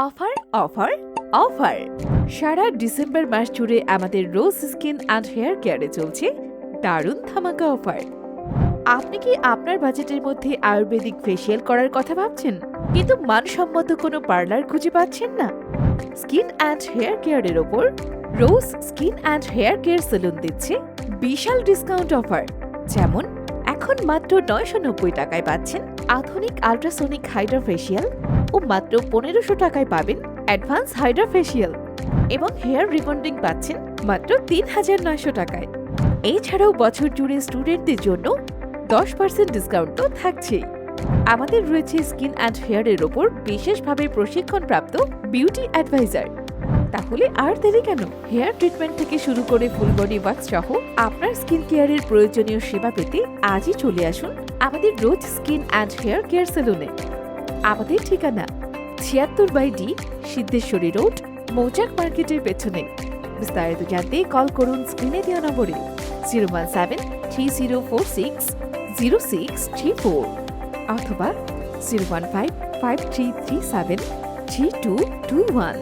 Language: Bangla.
অফার অফার অফার সারা ডিসেম্বর মাস জুড়ে আমাদের রোজ স্কিন অ্যান্ড হেয়ার কেয়ারে চলছে দারুণ ধামাকা অফার। আপনি কি আপনার বাজেটের মধ্যে আয়ুর্বেদিক ফেসিয়াল করার কথা ভাবছেন, কিন্তু মানসম্মত কোনো পার্লার খুঁজে পাচ্ছেন না? স্কিন অ্যান্ড হেয়ার কেয়ারের ওপর Rose skin and hair care salon দিচ্ছে বিশাল ডিসকাউন্ট অফার। যেমন এখন মাত্র 990 টাকায় পাচ্ছেন আধুনিক আল্ট্রাসোনিক হাইড্রা ফেসিয়াল ও মাত্র 1500 টাকায় পাবেন অ্যাডভান্স হাইড্রা ফেসিয়াল এবং হেয়ার রিবন্ডিং পাচ্ছেন মাত্র 3900 টাকায়। এছাড়াও বছর জুড়ে স্টুডেন্টদের জন্য 10% ডিসকাউন্ট তো থাকছেই। আমাদের রয়েছে স্কিন অ্যান্ড হেয়ারের ওপর বিশেষভাবে প্রশিক্ষণপ্রাপ্ত বিউটি অ্যাডভাইজার। তাহলে আর দেরি কেন? হেয়ার ট্রিটমেন্ট থেকে শুরু করে ফুল বডি ওয়াক্স সহ আপনার স্কিন কেয়ারের প্রয়োজনীয় সেবা পেতে আজই চলে আসুন আমাদের রোজ স্কিন অ্যান্ড হেয়ার কেয়ার সেলুনে। আমাদের ঠিকানা 76/D সিদ্ধেশ্বরী রোড, মৌচাক মার্কেটের পেছনে। বিস্তারিত জানতে কল করুন স্ক্রিনে দেওয়া নম্বরে 01730460634 অথবা 01553373221।